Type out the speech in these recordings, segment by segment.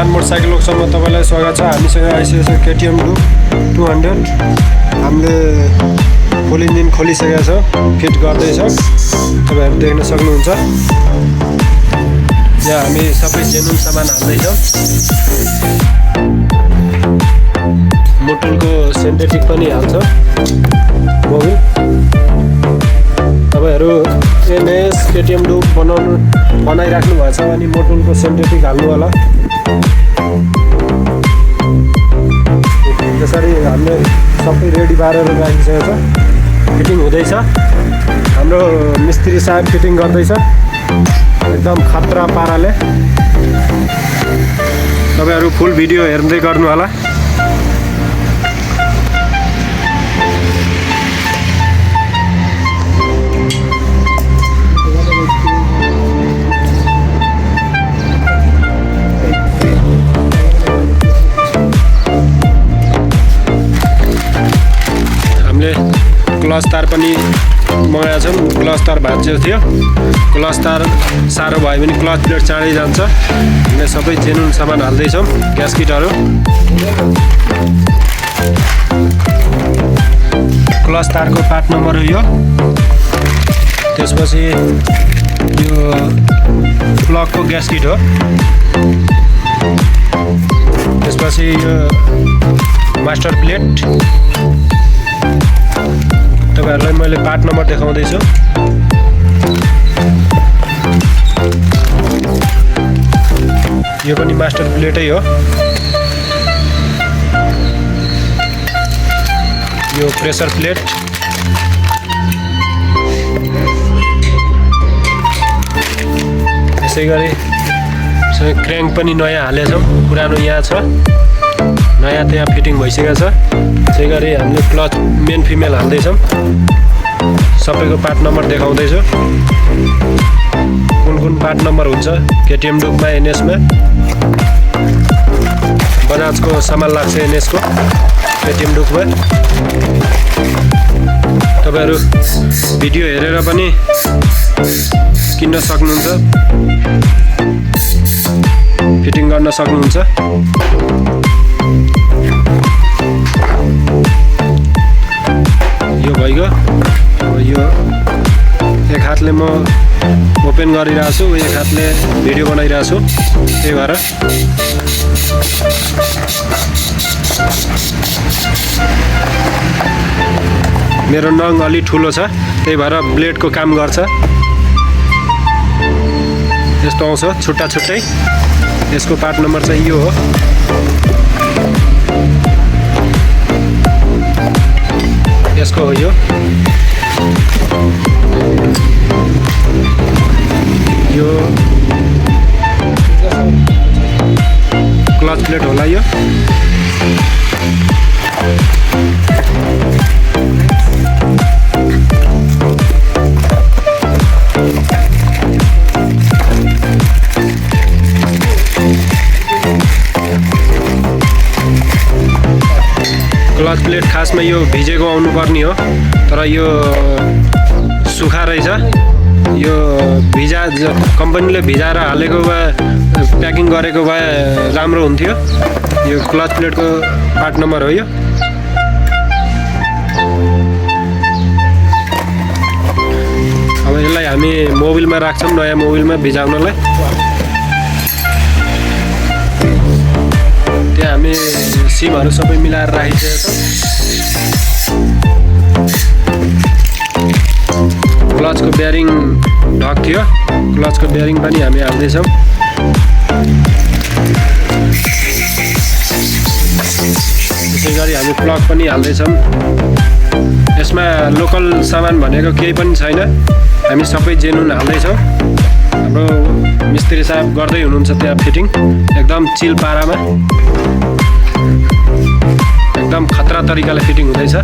ज्ञान मोटरसाइकल वर्कसपमा तपाईलाई स्वागत छ। हामीसँग आइसकेको छ केटीएम 200। हामीले फुल इन्जिन खोलिसकेका छ, फिट गर्दैछ, तपाईहरु देख्न सक्नुहुन्छ। यहाँ हामी सबै जेनुन सामान हाल्दैछौँ। मोटुलको सिन्थेटिक पनि हाल्छ मोबिल। तपाईहरु एनएस केटीएम बनाइराख्नु भएको छ भने मोटुलको सिन्थेटिक हाल्नु होला। त्यसरी हामीले सबै रेडी पारेर राखिसकेको छ। फिटिङ हुँदैछ, हाम्रो मिस्त्री साहब फिटिङ गर्दैछ एकदम खतरा पाराले। तपाईहरु फुल भिडियो हेर्दै गर्नु होला। क्लच तार पनि मगाएको छौँ। क्लच तार भाँचिएको थियो। क्लच तार साह्रो भयो भने क्लच प्लेट चाँडै जान्छ। हामीले सबै जेनुन सामान हाल्दैछौँ। ग्यास्किटहरू, क्लच तारको पार्ट नम्बर हो यो। त्यसपछि यो प्लगको ग्यास्किट हो। त्यसपछि यो मास्टर प्लेट। तपाईहरुलाई मैले पार्ट नम्बर देखाउँदैछु। यो पनि मास्टर प्लेटै हो। यो प्रेसर प्लेट। त्यसैगरी क्र्याङ्क पनि नयाँ हालेछौँ, पुरानो यहाँ छ, नयाँ त्यहाँ फिटिङ भइसकेको छ। त्यसै गरी हामीले क्लच मेन फिमेल हाल्दैछौँ। सबैको पार्ट नम्बर देखाउँदैछु, कुन कुन पार्ट नम्बर हुन्छ केटीएम डुकमा, एनएसमा। बजाजको सामान लाग्छ एनएसको केटीएम डुकमा। तपाईहरु भिडियो हेरेर पनि किन्न सक्नुहुन्छ, फिटिङ गर्न सक्नुहुन्छ। यो भइगयो। यो एक हातले म ओपन गरिरहेको छु, एक हातले भिडियो बनाइरहेको छु, त्यही भएर मेरो नङ अलि ठुलो छ, त्यही भएर ब्लेडको काम गर्छ। यस्तो आउँछ छुट्टा छुट्टै। यसको पार्ट नम्बर चाहिँ यो हो। यसको हो यो। यो क्लच प्लेट होला यो। क्लच प्लेट खासमा यो भिजेको आउनुपर्ने हो, तर यो सुखा रहेछ। यो कम्पनीले भिजाएर हालेको भए, प्याकिङ गरेको भए राम्रो हुन्थ्यो। यो क्लच प्लेटको पार्ट नम्बर हो यो। अब यसलाई हामी मोबिलमा राख्छौँ, नयाँ मोबिलमा भिजाउनलाई। त्यहाँ हामी सिमहरू सबै मिलाएर राखिसकेको छ। क्लचको बेयरिङ ढक थियो, क्लचको बेयरिङ पनि हामी हाल्दैछौँ। त्यसै गरी हामी प्लग पनि हाल्दैछौँ। यसमा लोकल सामान भनेको केही पनि छैन, हामी सबै जेनुन हाल्दैछौँ। हाम्रो मिस्त्री साहब गर्दै हुनुहुन्छ त्यहाँ फिटिङ, एकदम चिल पारामा, एकदम खतरा तरिकाले फिटिङ हुँदैछ।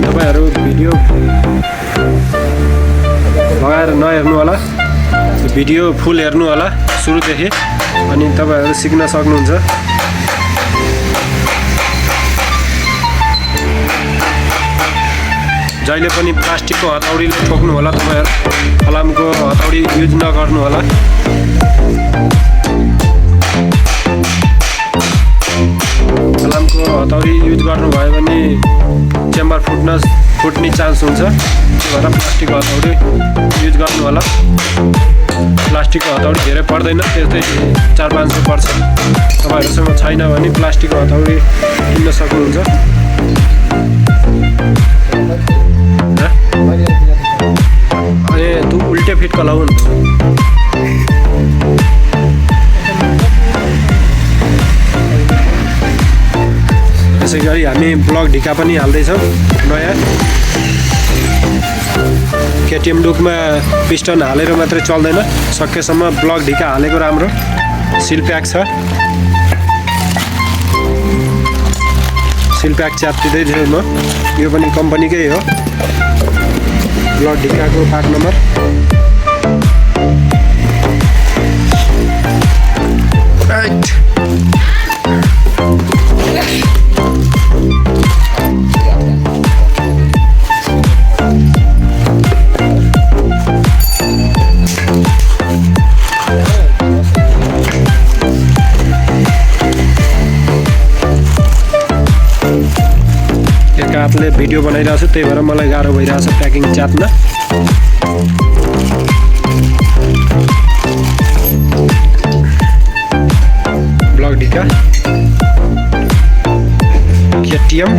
तपाईहरु भिडियो लगाएर नहेर्नु होला, भिडियो फुल हेर्नु होला सुरुदेखि, अनि तपाईहरु सिक्न सक्नुहुन्छ। जहिले पनि प्लास्टिकको हतौडीले ठोक्नु होला तपाईहरु फलामको हतौडी युज नगर्नु होला फलामको हतौडी युज गर्नुभयो भने चेम्बर फुट्ने चान्स हुन्छ त्यही भएर प्लास्टिकको हतौडी युज गर्नु होला प्लास्टिकको हतौडी धेरै पर्दैन त्यस्तै 400-500 पर्छ तपाईहरुसँग छैन भने प्लास्टिकको हतौडी किन्न सक्नुहुन्छ अरे तू उल्टे फिट का लाउन त्यसै गरी हामी ब्लक ढिका पनि हाल्दैछौँ नयाँ केटीएम लुकमा पिस्टन हालेर मात्रै चल्दैन सकेसम्म ब्लक ढिका हालेको राम्रो सिल प्याक छ सिल प्याक च्यातिँदै थियो म यो पनि कम्पनीकै हो ब्लक ढिकाको पार्ट नम्बर हातले भिडियो बनाइरहेको छु त्यही भएर मलाई गाह्रो भइरहेछ प्याकिङ च्यात्न ब्लक ढिका केटीएम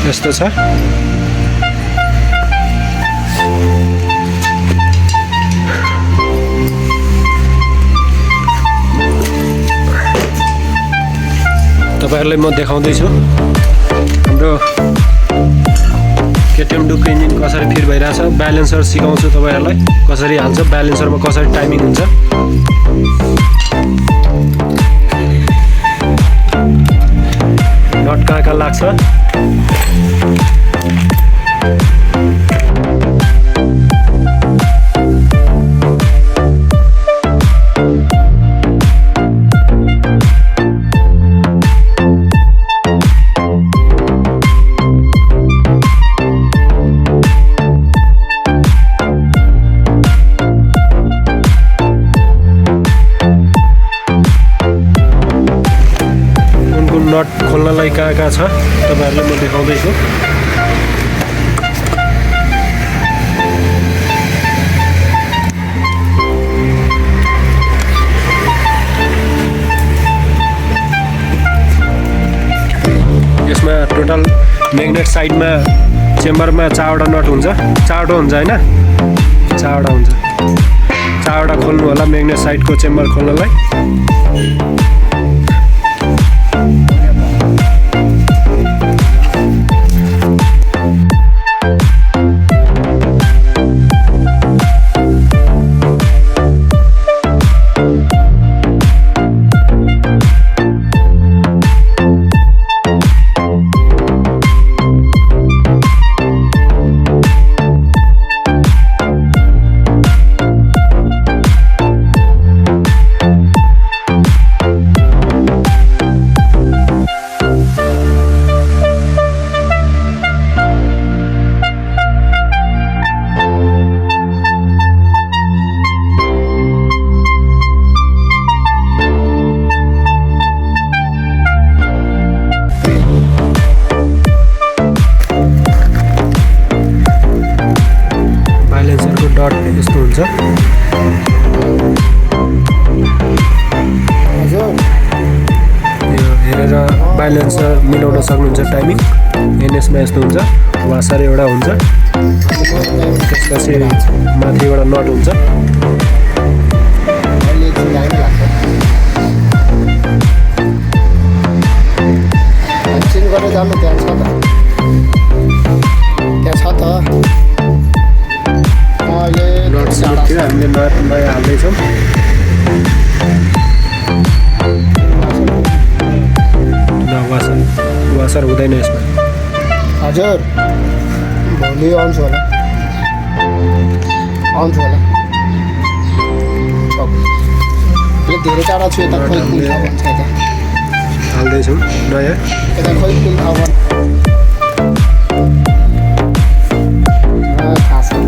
यस्तो छ तपाईहरुलाई म देखाउँदैछु हाम्रो केटीएम डुकको इन्जिन कसरी फिट भइरहेछ ब्यालेन्सर सिकाउँछु तपाईहरुलाई कसरी हाल्छ ब्यालेन्सरमा कसरी टाइमिङ हुन्छ नट कहाँ लाग्छ नट खोल्नलाई कहाँ छ तपाईहरुलाई म देखाउँदैछु यसमा टोटल म्याग्नेट साइडमा चेम्बरमा 4वटा नट हुन्छ 4वटा हुन्छ हैन 4वटा हुन्छ 4वटा खोल्नु होला म्याग्नेट साइडको चेम्बर खोल्नलाई डट यस्तो हुन्छ यो हेरेर ब्यालेन्स मिलाउन सक्नुहुन्छ टाइमिङ एनएसमा यस्तो हुन्छ वासर एउटा हुन्छ त्यसपछि माथिबाट नट हुन्छ हामीले नयाँ हाल्दैछौँ वासर हुँदैन यसमा हजुर भोलि आउँछु होला धेरै टाढा छु यता खोइ कुन छ भन्छ यता हाल्दैछौँ नयाँ। यता खोइ कुन अब थाहा छ